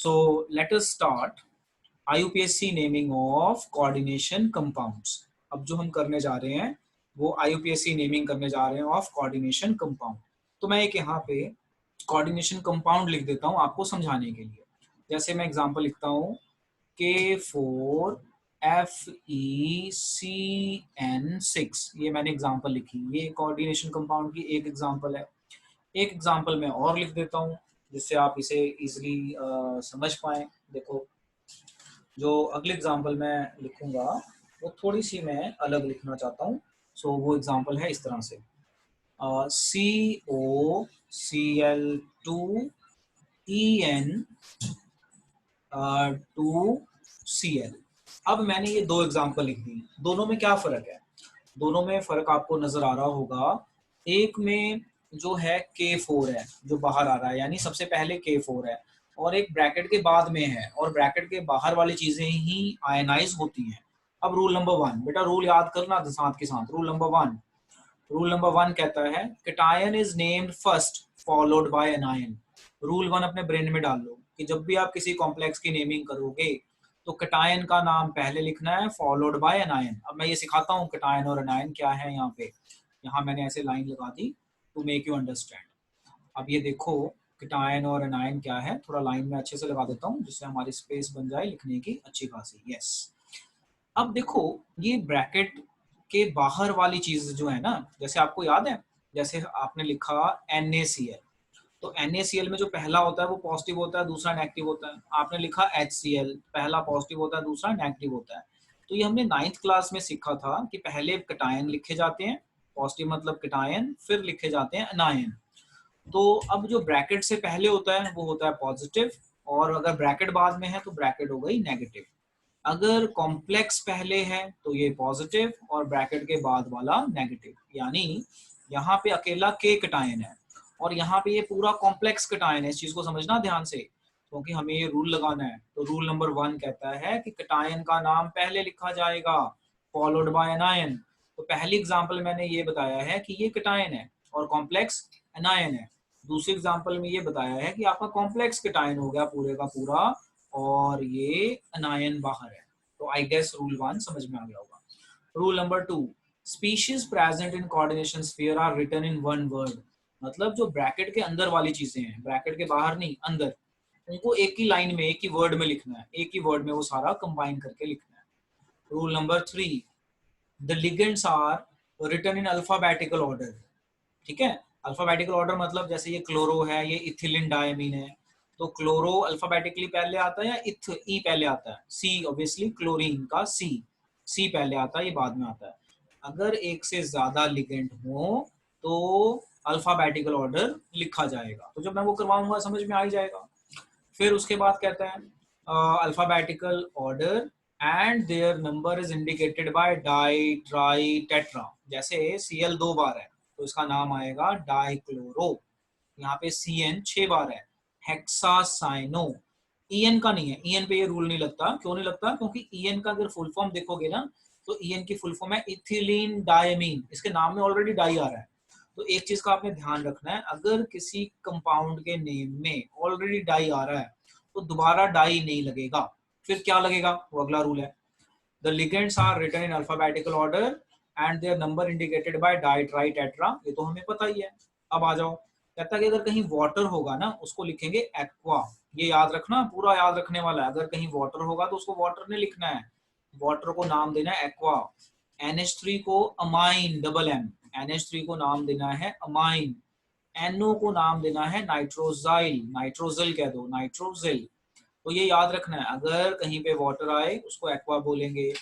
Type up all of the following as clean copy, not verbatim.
So let us start IUPAC naming of coordination compounds. अब जो हम करने जा रहे हैं वो IUPAC नेमिंग करने जा रहे हैं ऑफ कोऑर्डिनेशन कंपाउंड। तो मैं एक यहाँ पे कोऑर्डिनेशन कंपाउंड लिख देता हूँ आपको समझाने के लिए। जैसे मैं एग्जांपल लिखता हूँ K4FeCN6, ये मैंने एग्जांपल लिखी। ये कोऑर्डिनेशन कंपाउंड की एक एग्जांपल है। एक एग्जांपल मैं और लिख देता हूँ जिससे आप इसे इजीली समझ पाएं। देखो, जो अगली एग्जांपल मैं लिखूंगा वो थोड़ी सी मैं अलग लिखना चाहता हूँ। सो वो एग्जांपल है इस तरह से COCl2En2Cl। अब मैंने ये दो एग्जांपल लिख दी। दोनों में क्या फर्क है? दोनों में फर्क आपको नजर आ रहा होगा। एक में जो है K4 है जो बाहर आ रहा है, यानी सबसे पहले K4 है, और एक ब्रैकेट के बाद में है, और ब्रैकेट के बाहर वाली चीजें ही आयनाइज होती हैं। अब रूल नंबर 1, बेटा रूल याद करना साथ के साथ। रूल नंबर 1 कहता है cation is named first followed by anion. Rule 1 अपने ब्रेन में डाल लो कि जब भी आप किसी कॉम्प्लेक्स की नेमिंग करोगे तो कैटायन का नाम पहले लिखना है फॉलोड बाय एनायन। अब मैं ये सिखाता हूँ कैटायन और एनायन क्या है। यहाँ पे मैंने ऐसे लाइन लगा दी टू मेक यू अंडरस्टैंड। अब ये देखो कैटायन और एनायन क्या है, थोड़ा लाइन में अच्छे से लगा देता हूँ जिससे हमारी स्पेस बन जाए लिखने की अच्छी खासी। यस, अब देखो ये ब्रैकेट के बाहर वाली चीज जो है ना, जैसे आपको याद है, जैसे आपने लिखा NaCl, तो NaCl में जो पहला होता है वो पॉजिटिव होता है, दूसरा नेगेटिव होता है। आपने लिखा HCl, पहला पॉजिटिव होता है, दूसरा नेगेटिव होता है। तो ये हमने 9th क्लास में सीखा था कि पहले कैटायन लिखे जाते हैं, पॉजिटिव मतलब कैटायन, फिर लिखे जाते हैं एनायन। तो अब जो ब्रैकेट से पहले होता है वो होता है पॉजिटिव, और अगर ब्रैकेट बाद में है तो ब्रैकेट हो गई नेगेटिव। अगर कॉम्प्लेक्स पहले है तो ये पॉजिटिव और ब्रैकेट के बाद वाला नेगेटिव। यानी यहाँ पे अकेला के कैटायन है और यहाँ पे ये पूरा कॉम्प्लेक्स कैटायन है। इस चीज को समझना ध्यान से, क्योंकि हमें ये रूल लगाना है। तो रूल नंबर 1 कहता है कि कैटायन का नाम पहले लिखा जाएगा फॉलोड बाय एनायन। तो पहली एग्जांपल मैंने ये बताया है कि ये कैटायन है और कॉम्प्लेक्स एनायन है। दूसरी एग्जांपल में ये बताया है कि आपका कॉम्प्लेक्स कैटायन हो गया पूरे का पूरा और ये एनायन बाहर है। तो आई गेस रूल 1 समझ में आ गया होगा। Rule number 2, species present in coordination sphere are written in one word. मतलब जो ब्रैकेट के अंदर वाली चीजें हैं, ब्रैकेट के बाहर नहीं अंदर, उनको एक ही लाइन में, एक ही वर्ड में लिखना है। एक ही वर्ड में वो सारा कंबाइन करके लिखना है। Rule number 3, the ligands are written in alphabetical order. ठीक है, अल्फाबेटिकल ऑर्डर मतलब जैसे ये क्लोरो है, ये इथिलीन डायमीन है, तो क्लोरो अल्फाबेटिकली पहले आता है या ई पहले आता है? सी, ऑब्वियसली क्लोरीन का सी पहले आता है, ये बाद में आता है। अगर एक से ज्यादा लिगेंड हो तो अल्फाबेटिकल ऑर्डर लिखा जाएगा। तो जब मैं वो करवाऊंगा समझ में आ ही जाएगा। फिर उसके बाद कहता है alphabetical order and their number is indicated by di tri tetra. जैसे Cl 2 बार है तो इसका नाम आएगा डाइक्लोरो। यहाँ पे Cn 6 बार है, हेक्सासाइनो। En का नहीं है, En पे ये रूल नहीं लगता। क्यों नहीं लगता? क्योंकि En का अगर फुल फॉर्म देखोगे ना तो En की फुल फॉर्म है इथिलीन डायमीन। इसके नाम में ऑलरेडी डाई आ रहा है। तो एक चीज का आपने ध्यान रखना है, अगर किसी कंपाउंड के नेम में ऑलरेडी डाई आ रहा है तो दोबारा डाई नहीं लगेगा। फिर क्या लगेगा? वो अगला रूल है। The ligands are written in alphabetical order and their number indicated by di tri tetra. ये तो हमें पता ही है। अब आ जाओ, कहता है कि अगर कहीं वाटर होगा ना उसको लिखेंगे एक्वा। ये याद रखना, पूरा याद रखने वाला है। अगर कहीं वाटर होगा तो उसको वाटर नहीं लिखना है, वाटर को नाम देना है एक्वा। NH3 को अमाइन, डबल एम, NH3 को नाम देना है अमाइन। NO को नाम देना है नाइट्रोजाइल, नाइट्रोजिल कह दो, नाइट्रोजिल। तो ये याद रखना है, अगर कहीं पे वाटर आए उसको एक्वा बोलेंगे,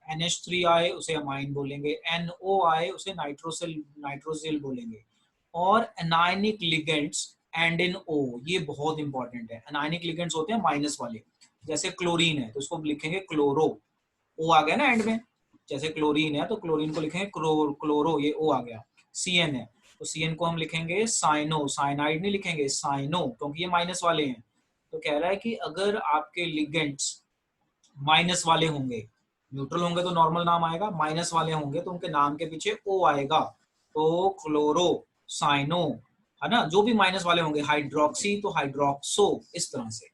NH3 आए उसे अमाइन बोलेंगे, NO आए उसे नाइट्रोजिल बोलेंगे। और anionic ligands and in O, ये बहुत इंपॉर्टेंट है। एनायनिक लिगेंड्स होते हैं माइनस वाले, जैसे क्लोरीन है तो उसको लिखेंगे क्लोरो, O आ गया ना एंड में। जैसे क्लोरीन है तो क्लोरीन को लिखेंगे क्लोरो, ये O आ गया। Cn है तो Cn को हम लिखेंगे साइनो, साइनाइड नहीं लिखेंगे, साइनो, क्योंकि ये माइनस वाले हैं। तो कह रहा है कि अगर आपके लिगेंड्स माइनस वाले होंगे, न्यूट्रल होंगे तो नॉर्मल नाम आएगा, माइनस वाले होंगे तो उनके नाम के पीछे O आएगा। तो क्लोरो, साइनो, है ना। जो भी माइनस वाले होंगे, हाइड्रोक्सी तो हाइड्रोक्सो, इस तरह से।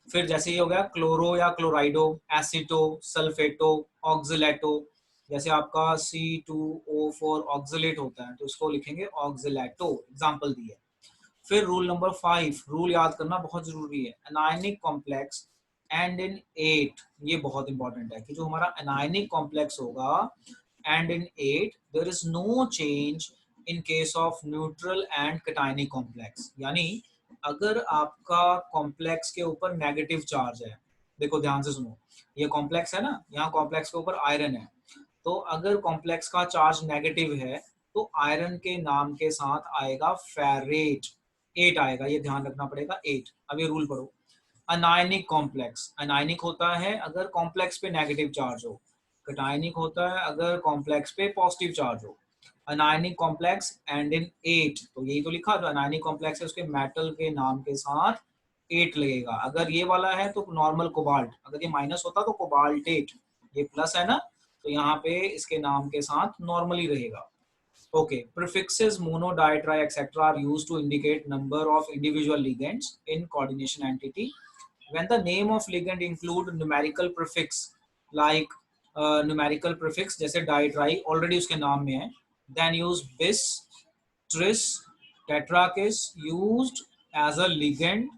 फिर जैसे ये हो गया क्लोरो या क्लोराइडो, एसिटो, सल्फेटो, ऑक्सिलेटो। जैसे आपका C2O4 ऑक्सिलेट होता है तो इसको लिखेंगे ऑक्सिलेटो, एग्जाम्पल दिए। फिर रूल नंबर 5, रूल याद करना बहुत जरूरी है, एनायनिक कॉम्प्लेक्स एंड इन 8। ये बहुत इंपॉर्टेंट है कि जो हमारा एनायनिक कॉम्प्लेक्स होगा ending 8 there is no change in case of neutral and cationic complex. यानी अगर आपका कॉम्प्लेक्स के ऊपर नेगेटिव चार्ज है, देखो ध्यान से सुनो, ये कॉम्प्लेक्स है ना, यहाँ कॉम्प्लेक्स के ऊपर आयरन है, तो अगर कॉम्प्लेक्स का चार्ज नेगेटिव है तो आयरन के नाम के साथ आएगा फेरेट, 8 आएगा, ये ध्यान रखना पड़ेगा 8। अब ये रूल पढ़ो, अनायनिक कॉम्प्लेक्स, अनायनिक होता है अगर कॉम्प्लेक्स पे नेगेटिव चार्ज हो, कैटायनिक होता है अगर कॉम्प्लेक्स पे पॉजिटिव चार्ज हो। अनायनिक कॉम्प्लेक्स एंड इन 8, तो यही तो लिखा, जो अनायनिक कॉम्प्लेक्स है उसके मेटल के नाम के साथ 8 लगेगा। अगर ये वाला है तो नॉर्मल कोबाल्ट, अगर ये माइनस होता तो कोबाल्टेट, ये प्लस है ना, तो यहाँ पे इसके नाम के साथ नॉर्मली रहेगा। Okay, prefixes mono, di, tri, etc. are used to indicate number of individual ligands in coordination entity. When the name of ligand include numerical prefix like numerical prefix जैसे di, tri already उसके नाम में है, then use bis, tris, tetrakis used as a ligand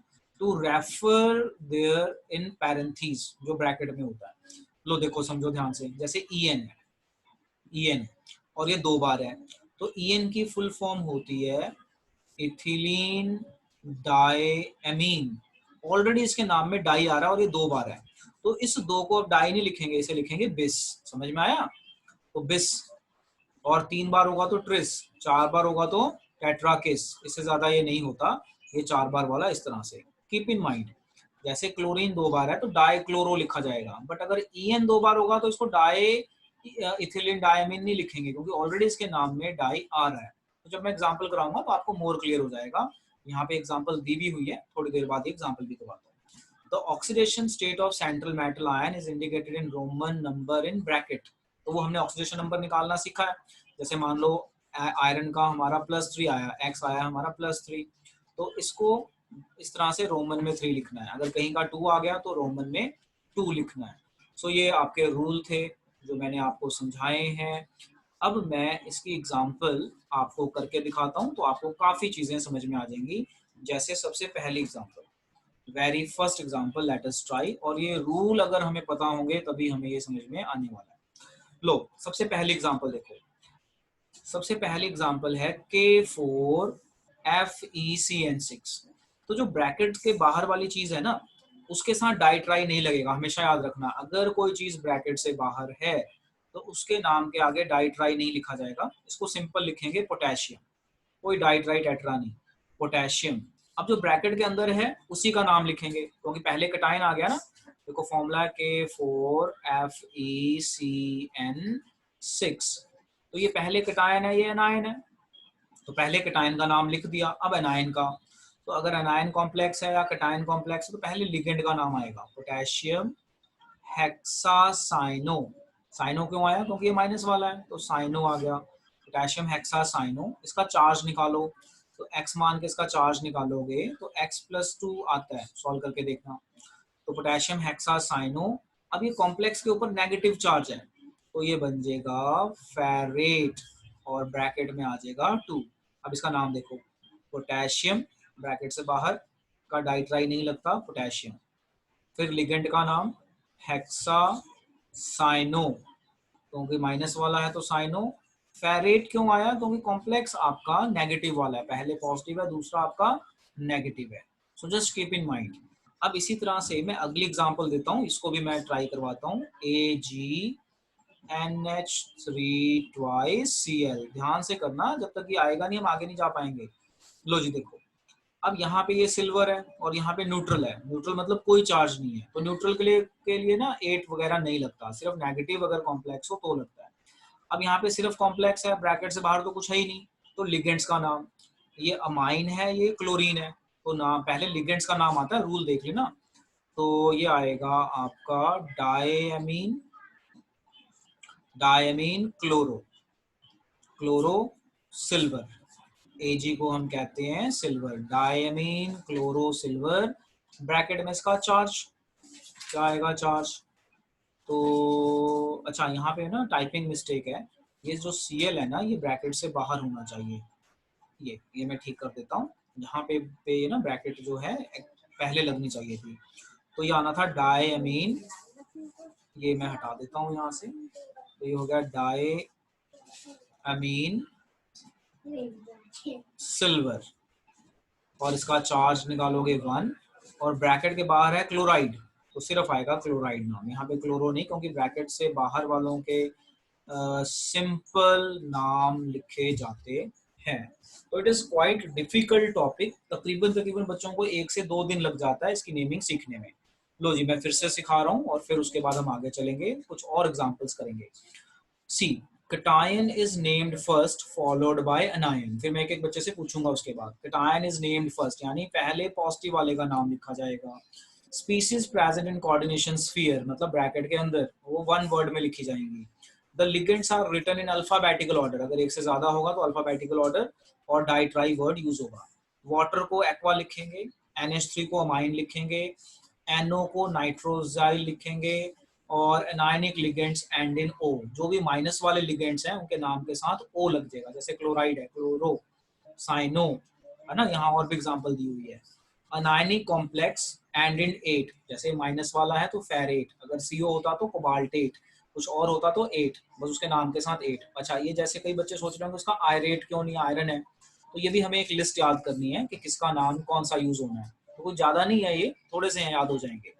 to refer there in parentheses, जो bracket में होता है। लो देखो समझो ध्यान से, जैसे en है, en और ये 2 बार है, तो en की फुल फॉर्म होती है इथिलीन डायमीन। ऑलरेडी इसके नाम में डाई आ रहा है और ये 2 बार है, तो इस 2 को अब डाई नहीं लिखेंगे, इसे लिखेंगे बिस। समझ में आया? तो बिस, और 3 बार होगा तो ट्रिस, 4 बार होगा तो टेट्राकिस, इससे ज्यादा ये नहीं होता, ये 4 बार वाला इस तरह से कीप इन माइंड। जैसे क्लोरीन 2 बार है तो डाई क्लोरो लिखा जाएगा, बट अगर en 2 बार होगा तो इसको डाई इथिलीन डायमीन नहीं लिखेंगे क्योंकि ऑलरेडी इसके नाम में डाई आ रहा है। तो जब मैं एग्जांपल कराऊंगा तो आपको मोर क्लियर हो जाएगा। यहाँ पे एग्जांपल दी भी हुई है, थोड़ी देर बाद एग्जांपल भी करवाता हूँ। The oxidation state of central metal ion is indicated in Roman number in bracket. तो वो हमने ऑक्सीडेशन नंबर निकालना सीखा है। जैसे मान लो आयरन का हमारा +3 आया, एक्स आया हमारा +3, तो इसको इस तरह से रोमन में 3 लिखना है। अगर कहीं का 2 आ गया तो रोमन में 2 लिखना है। सो ये आपके रूल थे जो मैंने आपको समझाए हैं। अब मैं इसकी एग्जांपल आपको करके दिखाता हूँ तो आपको काफ़ी चीज़ें समझ में आ जाएंगी। जैसे सबसे पहली example, very first example, let us try. और ये रूल अगर हमें पता होंगे तभी हमें ये समझ में आने वाला है। लो सबसे पहली एग्जांपल देखो, सबसे पहली एग्जांपल है K4FeCN6। तो जो ब्रैकेट के बाहर वाली चीज है ना, उसके साथ डाई ट्राई नहीं लगेगा, हमेशा याद रखना। अगर कोई चीज ब्रैकेट से बाहर है तो उसके नाम के आगे डाई ट्राई नहीं लिखा जाएगा, इसको सिंपल लिखेंगे पोटेशियम, कोई डाई ट्राई टेट्रा नहीं, पोटेशियम। अब जो ब्रैकेट के अंदर है उसी का नाम लिखेंगे क्योंकि पहले कटायन आ गया ना। देखो फॉर्मूला K4FeCN6, तो ये पहले कटायन है, ये एनायन है, तो पहले कटायन का नाम लिख दिया। अब एनायन का, तो अगर एनायन कॉम्प्लेक्स है या कटायन कॉम्प्लेक्स है तो पहले लिगेंड का नाम आएगा, पोटेशियम हेक्सासाइनो। साइनो क्यों आया? क्योंकि ये माइनस वाला है तो साइनो आ गया, पोटेशियम हेक्सासाइनो। इसका चार्ज निकालो, तो x मान के इसका चार्ज निकालोगे तो x+2 आता है, सॉल्व करके देखना। तो पोटेशियम हेक्सासाइनो, अब ये कॉम्प्लेक्स के ऊपर नेगेटिव चार्ज है तो ये बन जाएगा फेरेट और ब्रैकेट में आ जाएगा 2। अब इसका नाम देखो, पोटेशियम ब्रैकेट से बाहर का डाइट्राई नहीं लगता, पोटेशियम। फिर लिगेंड का नाम हेक्सा साइनो, क्योंकि माइनस वाला है तो साइनो। फेरेट क्यों आया? क्योंकि कॉम्प्लेक्स आपका नेगेटिव वाला है, पहले पॉजिटिव है दूसरा आपका नेगेटिव है। So just keep in mind. अब इसी तरह से मैं अगली एग्जांपल देता हूँ, इसको भी मैं ट्राई करवाता हूँ। AgNH3 2Cl, ध्यान से करना, जब तक ये आएगा नहीं हम आगे नहीं जा पाएंगे। लो जी देखो, अब यहाँ पे ये सिल्वर है और यहाँ पे न्यूट्रल है। न्यूट्रल मतलब कोई चार्ज नहीं है, तो न्यूट्रल के लिए ना 8 वगैरह नहीं लगता, सिर्फ नेगेटिव अगर कॉम्प्लेक्स हो तो लगता है। अब यहाँ पे सिर्फ कॉम्प्लेक्स है, ब्रैकेट से बाहर तो कुछ है ही नहीं, तो लिगेंड्स का नाम, ये अमाइन है ये क्लोरीन है, तो नाम पहले लिगेंड्स का नाम आता है, रूल देख लेना। तो ये आएगा आपका diamine, diamine chloro, chloro silver, Ag को हम कहते हैं silver, diamine chloro silver bracket में इसका चार्ज क्या आएगा, चार्ज। तो अच्छा यहाँ पे ना टाइपिंग मिस्टेक है, ये जो Cl है ना ये ब्रैकेट से बाहर होना चाहिए, ये मैं ठीक कर देता हूँ। यहाँ पे ना ब्रैकेट जो है पहले लगनी चाहिए थी, तो ये आना था डायमीन, ये मैं हटा देता हूँ यहाँ से, तो ये हो गया डायमीन सिल्वर, और इसका चार्ज निकालोगे 1, और ब्रैकेट के बाहर है क्लोराइड, तो सिर्फ आएगा क्लोराइड नाम, यहाँ पे क्लोरो नहीं, क्योंकि ब्रैकेट से बाहर वालों के सिंपल नाम लिखे जाते हैं। तो it is quite difficult topic, तकरीबन बच्चों को 1 से 2 दिन लग जाता है इसकी नेमिंग सीखने में। लो जी मैं फिर से सिखा रहा हूँ, और फिर उसके बाद हम आगे चलेंगे, कुछ और एग्जांपल्स करेंगे। सी cation is named first followed by anion, फिर मैं एक एक बच्चे से पूछूंगा उसके बाद। cation is named first यानी पहले पॉजिटिव वाले का नाम लिखा जाएगा। species present in coordination sphere मतलब ब्रैकेट के अंदर वो 1 वर्ड में लिखी जाएंगी। the ligands are written in alphabetical order, अगर एक से ज्यादा होगा तो अल्फाबेटिकल ऑर्डर और डाई ट्राई वर्ड यूज होगा। वाटर को एक्वा लिखेंगे, NH3 को अमाइन लिखेंगे, NO को नाइट्रोजाइल लिखेंगे, और एनायनिक लिगेंड्स एंड इन ओ, जो भी माइनस वाले लिगेंड्स हैं उनके नाम के साथ ओ लग जाएगा, जैसे क्लोराइड है क्लोरो, साइनो है ना, यहाँ और भी एग्जांपल दी हुई है। Anionic complex ending ate, जैसे माइनस वाला है तो फेरेट, अगर CO होता तो कोबाल्टेट, कुछ और होता तो एट, बस उसके नाम के साथ एट। अच्छा ये जैसे कई बच्चे सोच रहे होंगे उसका आयरेट क्यों नहीं, आयरन है, तो ये भी हमें एक लिस्ट याद करनी है कि किसका नाम कौन सा यूज होना है, तो कुछ ज्यादा नहीं है, ये थोड़े से याद हो जाएंगे।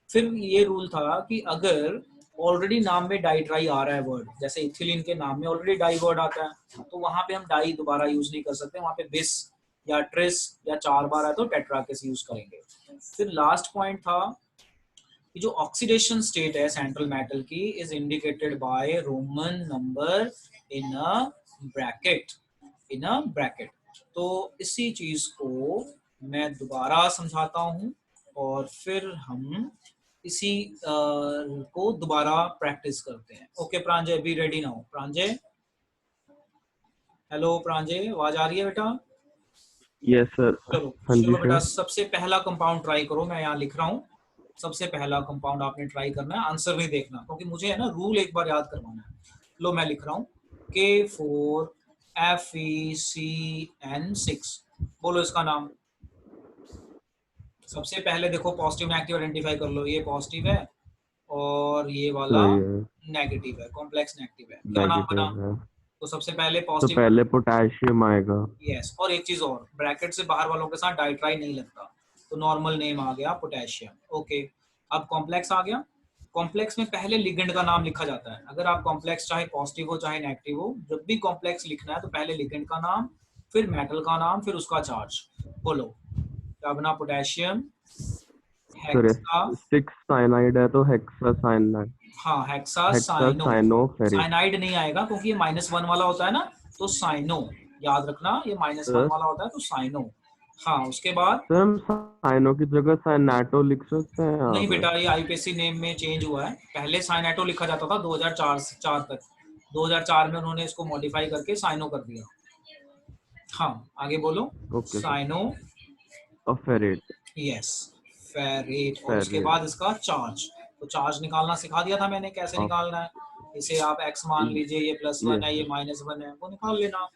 फिर ये रूल था कि अगर ऑलरेडी नाम में डाई ट्राई आ रहा है वर्ड, जैसे इथिलीन के नाम में ऑलरेडी डाई वर्ड आता है, तो वहां पे हम डाई दोबारा यूज नहीं कर सकते, वहां पे बिस या ट्रिस या 4 बार है तो टेट्राकिस यूज करेंगे। फिर लास्ट पॉइंट था कि जो ऑक्सीडेशन स्टेट है सेंट्रल मेटल की is indicated bye Roman number in a bracket, in a bracket. तो इसी चीज को मैं दोबारा समझाता हूँ, और फिर हम इसी को दोबारा प्रैक्टिस करते हैं। Okay Pranjay, be ready now. Pranjay, hello Pranjay, आवाज आ रही है बेटा? Yes sir. चलो हाँ जी चलो बेटा, सर। सबसे पहला कंपाउंड ट्राई करो, मैं यहाँ लिख रहा हूँ। सबसे पहला कंपाउंड आपने ट्राई करना है, आंसर नहीं देखना, क्योंकि मुझे है ना रूल एक बार याद करवाना है। लो मैं लिख रहा हूँ K4FeCN6, बोलो इसका नाम। सबसे पहले देखो पॉजिटिव नेगेटिव आइडेंटिफाई कर लो, ये पॉजिटिव है और ये वाला सही है। नेगेटिव है, कॉम्प्लेक्स नेगेटिव है, क्या नाम बना? नेगेटिव है तो सबसे पहले तो पॉजिटिव, पहले पोटेशियम आएगा। यस, और एक चीज और, ब्रैकेट से बाहर वालों के साथ डाइट्राई नहीं लगता, तो नॉर्मल नेम आ गया पोटेशियम। ओके, अब कॉम्प्लेक्स आ गया। कॉम्प्लेक्स में पहले लिगेंड का नाम लिखा जाता है, अगर आप कॉम्प्लेक्स चाहे पॉजिटिव हो चाहे नेगेटिव हो, जब भी कॉम्प्लेक्स लिखना है तो पहले लिगेंड का नाम, फिर मेटल का नाम, फिर उसका चार्ज। बोलो क्या बना? पोटेशियम सर हेक्सा, 6 साइनाइड है तो हेक्सा साइनाइड, हाँ हेक्सा हेक्सा साइनो। साइनोफेरिक। साइनाइड नहीं आएगा क्योंकि ये -1 वाला होता है ना, तो साइनो, याद रखना ये -1 सर वाला होता है तो साइनो। हाँ उसके बाद, सर हम साइनो की जगह साइनाटो लिख सकते हैं यहाँ नहीं पे। बेटा ये आईपीएससी नेम में चेंज हुआ है, पहले साइनाटो लिखा जाता था 2004 से 4 तक, 2004 में उन्होंने इसको मॉडिफाई करके साइनो कर दिया। हाँ आगे बोलो। Okay sir. Cyano, ferrate. Yes, ferrate, और उसके फेरेट। बाद इसका चार्ज। तो चार्ज निकालना सिखा दिया था मैंने, कैसे निकालना है, इसे आप x मान लीजिए, ये +1 यस है ये सर। -1 है, वो निकाल लेना।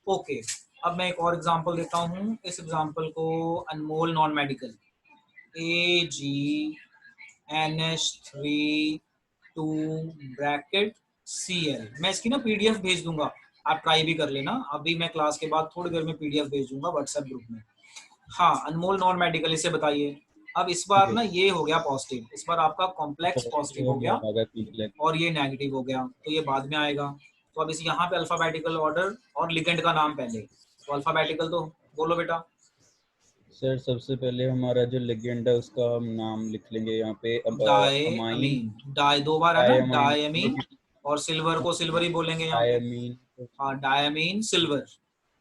ओके, अब मैं एक और एग्जांपल देता हूँ, इस एग्जांपल को Anmol non medical AgNH3 2 bracket Cl, मैं इसकी ना पीडीएफ भेज दूंगा, आप ट्राई भी कर लेना, अभी मैं क्लास के बाद थोड़ी देर में पीडीएफ भेज दूंगा व्हाट्सएप ग्रुप में। हाँ अनमोल नॉन मेडिकल, इसे बताइए। अब इस बार ना ये हो गया पॉजिटिव, इस बार आपका कॉम्प्लेक्स पॉजिटिव हो गया और ये नेगेटिव हो गया, तो ये बाद में आएगा। तो अब इस यहाँ पे अल्फाबेटिकल ऑर्डर और लिगेंड का नाम पहले, तो अल्फाबेटिकल तो बोलो बेटा। सर सबसे पहले हमारा जो लिगेंड है उसका हम नाम लिख लेंगे यहाँ पे अमाइन, डायमीन, डाई 2 बार है ना, डायमाइन, डायमीन, और सिल्वर को सिल्वर ही बोलेंगे यहाँ पे। डायमीन, हाँ डायमीन सिल्वर,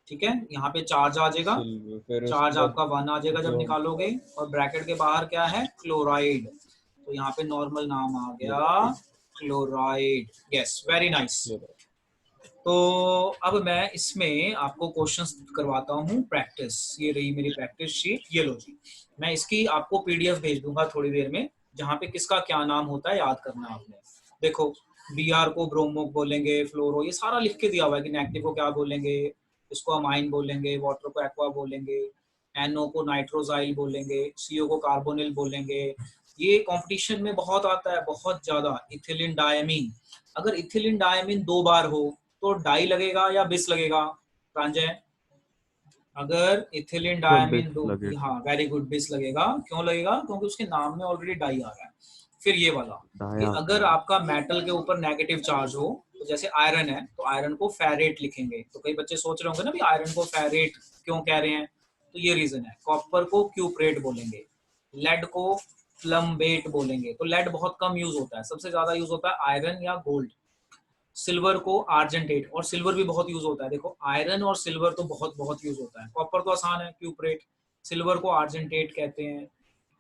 ठीक है, यहाँ पे चार्ज आ जाएगा, सिल्वर। फिर उसके चार्ज बाद आपका 1 आ जाएगा जब जो निकालोगे, और ब्रैकेट के बाहर क्या है? क्लोराइड, तो यहाँ पे नॉर्मल नाम आ गया क्लोराइड। Yes very nice. तो अब मैं इसमें आपको क्वेश्चंस करवाता हूँ प्रैक्टिस। ये रही मेरी प्रैक्टिस शीट, ये लो जी। मैं इसकी आपको पीडीएफ भेज दूंगा थोड़ी देर में, जहाँ पे किसका क्या नाम होता है याद करना है आपने। देखो, बीआर को ब्रोमो बोलेंगे, फ्लोरो, ये सारा लिख के दिया हुआ है कि नेगेटिव को क्या बोलेंगे, इसको अमाइन बोलेंगे, वाटर को एक्वा बोलेंगे, एनओ को नाइट्रोजाइल बोलेंगे, सीओ को कार्बोनिल बोलेंगे। ये कंपटीशन में बहुत आता है, बहुत ज्यादा। इथिलीन डायमीन, अगर इथिलीन डायमीन 2 बार हो तो डाई लगेगा या बिस लगेगा प्रांजय? अगर इथिलीन सर डायमीन बिस दो, लगेगा। हाँ वेरी गुड, बिस लगेगा। क्यों लगेगा? क्योंकि उसके नाम में ऑलरेडी डाई आ रहा है। फिर ये वाला कि डाया अगर आपका मेटल के ऊपर नेगेटिव चार्ज हो, तो जैसे आयरन है तो आयरन को फेरेट लिखेंगे। तो कई बच्चे सोच रहे होंगे ना भी आयरन को फेरेट क्यों कह रहे हैं, तो ये रीजन है। कॉपर को क्यूप्रेट बोलेंगे, लेड को प्लम्बेट बोलेंगे। तो लेड बहुत कम यूज होता है, सबसे ज्यादा यूज होता है आयरन या गोल्ड। सिल्वर को आर्जेंटेट, और सिल्वर भी बहुत यूज होता है। देखो, आयरन और सिल्वर तो बहुत बहुत यूज होता है। कॉपर तो आसान है, क्यूप्रेट। सिल्वर को आर्जेंटेट कहते हैं।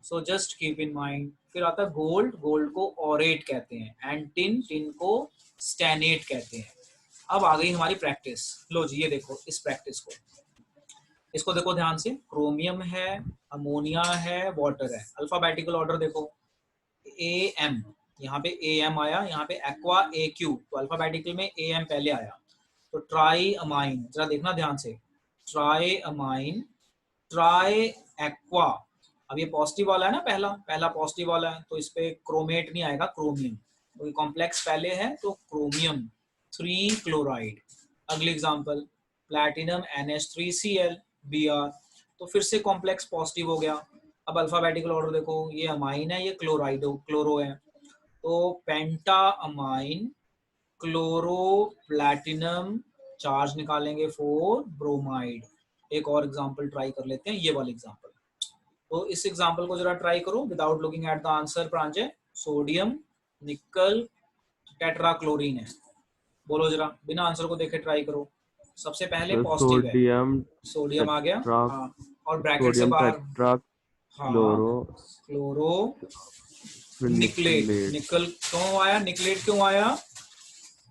So just keep in mind. फिर आता है गोल्ड, गोल्ड को ऑरेट कहते हैं। एंड टिन, टिन को स्टैनेट कहते हैं। अब आ गई हमारी प्रैक्टिस। लो जी, ये देखो इस प्रैक्टिस को, इसको देखो ध्यान से। क्रोमियम है, अमोनिया है, वाटर है। अल्फाबेटिकल ऑर्डर देखो, ए एम, यहाँ पे ए एम आया, यहाँ पे एक्वा ए क्यू, तो अल्फाबेटिकल में ए एम पहले आया। तो ट्राई अमाइन, जरा देखना ध्यान से, ट्राई अमाइन, ट्राई एक्वा। अब ये पॉजिटिव वाला है ना, पहला पहला पॉजिटिव वाला है, तो इस पे क्रोमेट नहीं आएगा, क्रोमियम। तो ये कॉम्प्लेक्स पहले है तो क्रोमियम 3 क्लोराइड। अगली एग्जांपल, प्लैटिनम NH3Cl Br, तो फिर से कॉम्प्लेक्स पॉजिटिव हो गया। अब अल्फाबेटिकल ऑर्डर देखो, ये अमाइन है, ये क्लोराइडो क्लोरो है, तो पेंटा अमाइन क्लोरो प्लैटिनम, चार्ज निकालेंगे 4 ब्रोमाइड। एक और एग्जांपल ट्राई कर लेते हैं, ये वाला एग्जांपल। तो इस एग्जांपल को जरा ट्राई करो without looking at the answer Pranjay. Sodium निकल टेट्राक्लोरीन है। बोलो जरा, बिना आंसर को देखे ट्राई करो। सबसे पहले सर पॉजिटिव है, सोडियम सोडियम आ गया, टेट्रा हाँ, और ब्रैकेट से सोडियम बाहर, टेट्रा हाँ, क्लोरो क्लोरो फिर निकलेट। निकलेट, निकल क्यों आया, निकलेट क्यों आया?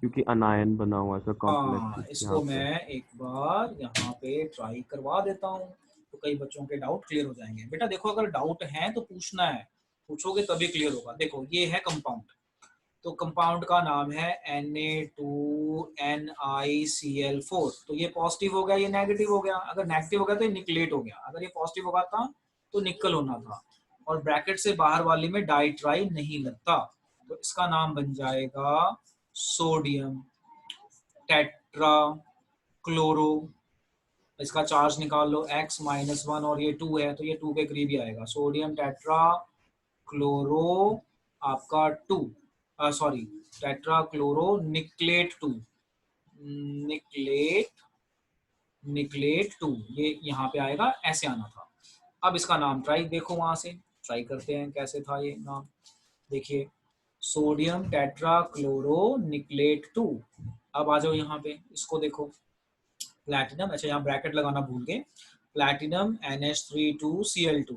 क्योंकि अनायन बना हुआ है सर हाँ, कॉम्प्लेक्स यहाँ इसको पे। मैं एक बार यहाँ पे ट्राई करवा देता हूँ, तो कई बच्चों के डाउट क्लियर हो जाएंगे। बेटा देखो, अगर डाउट है तो पूछना है, पूछोगे तभी क्लियर होगा। देखो, ये है कंपाउंड, तो कंपाउंड का नाम है Na2NiCl4। तो ये पॉजिटिव हो गया, ये नेगेटिव हो गया। अगर नेगेटिव हो गया तो ये निकलेट हो गया, अगर ये पॉजिटिव होगा था तो निकल होना था। और ब्रैकेट से बाहर वाली में डाई ट्राई नहीं लगता, तो इसका नाम बन जाएगा सोडियम टेट्रा क्लोरो। इसका चार्ज निकाल लो, X-1 और ये 2 है, तो ये 2 के करीब ही आएगा। सोडियम टेट्रा क्लोरो आपका 2, सॉरी, टेट्रा क्लोरो निकलेट 2, निकलेट निकलेट 2, ये यहाँ पे आएगा, ऐसे आना था। अब इसका नाम ट्राई देखो, वहां से ट्राई करते हैं कैसे था ये नाम। देखिए, सोडियम टेट्रा क्लोरो निकलेट 2। अब आ जाओ यहाँ पे, इसको देखो, प्लैटिनम, अच्छा यहाँ ब्रैकेट लगाना भूल गए, प्लैटिनम NH32Cl2,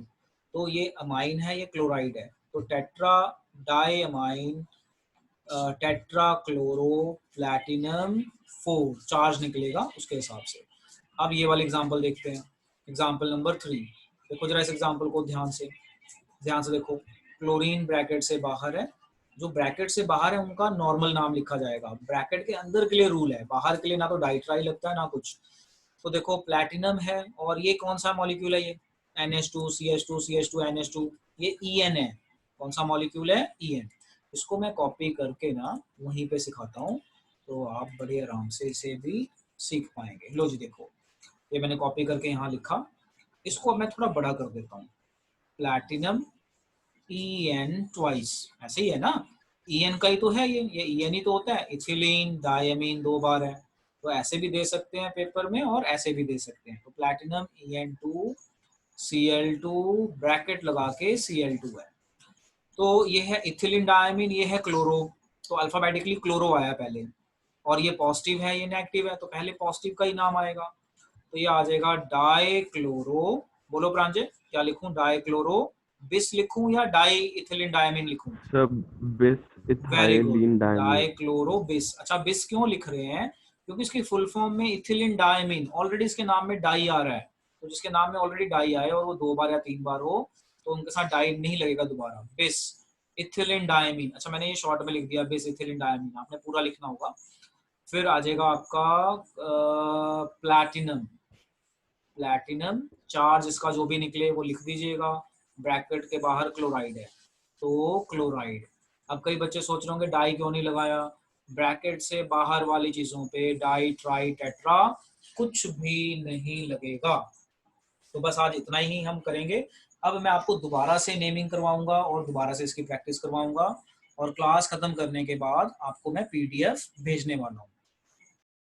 तो ये अमाइन है, ये क्लोराइड है, तो tetra di amine tetra chloro platinum 4, charge निकलेगा उसके हिसाब से। अब ये वाले एग्जांपल देखते हैं, एग्जांपल नंबर 3। देखो जरा इस एग्जांपल को ध्यान से, ध्यान से देखो। क्लोरीन ब्रैकेट से बाहर है, जो ब्रैकेट से बाहर है उनका नॉर्मल नाम लिखा जाएगा। ब्रैकेट के अंदर के लिए रूल है, बाहर के लिए ना तो डाइट्राई लगता है ना कुछ। तो देखो, प्लैटिनम है, और ये कौन सा मॉलिक्यूल है, ये NH2 CH2 CH2 NH2, ये EN है। कौन सा मॉलिक्यूल है? EN। इसको मैं कॉपी करके ना वहीं पे सिखाता हूँ, तो आप बड़े आराम से इसे भी सीख पाएंगे। लो जी देखो, ये मैंने कॉपी करके यहाँ लिखा, इसको अब मैं थोड़ा बड़ा कर देता हूँ। प्लैटिनम EN ट्वाइस, ऐसे ही है ना, EN का ही तो है ये EN ही तो होता है। इथिलीन डायमीन 2 बार है, तो ऐसे भी दे सकते हैं पेपर में और ऐसे भी दे सकते हैं। तो प्लैटिनम EN2 Cl2 ब्रैकेट लगा के Cl2 है, तो ये है इथिलीन डायमीन, ये है क्लोरो, तो अल्फाबेटिकली क्लोरो आया पहले, और ये पॉजिटिव है, ये नेगेटिव है, तो पहले पॉजिटिव का ही नाम आएगा। तो ये आ जाएगा डाई क्लोरो। बोलो प्रांजय, क्या लिखूं, डाई क्लोरो बिस लिखूं या डाई इथिलीन डायमीन लिखूं? सर बिस very good, ethylene diamine. Die chloro बिस। अच्छा, बिस क्यों लिख रहे हैं? क्योंकि इसकी फुल फॉर्म में इथिलीन डायमीन, ऑलरेडी इसके नाम में डाई आ रहा है, तो जिसके नाम में ऑलरेडी डाई आए और वो 2 बार या 3 बार हो तो उनके साथ डाई नहीं लगेगा दोबारा। बिस इथिलीन डायमीन, अच्छा मैंने ये शॉर्ट में लिख दिया बिस इथिलीन डायमीन, आपने पूरा लिखना होगा। फिर आ जाएगा आपका प्लैटिनम, प्लैटिनम चार्ज इसका जो भी निकले वो लिख दीजिएगा, ब्रैकेट के बाहर क्लोराइड है तो क्लोराइड। अब कई बच्चे सोच रहे होंगे डाई क्यों नहीं लगाया, ब्रैकेट से बाहर वाली चीजों पे डाई ट्राई टेट्रा कुछ भी नहीं लगेगा। तो बस आज इतना ही हम करेंगे। अब मैं आपको दोबारा से नेमिंग करवाऊंगा और दोबारा से इसकी प्रैक्टिस करवाऊंगा और क्लास खत्म करने के बाद आपको मैं पीडीएफ भेजने वाला हूँ।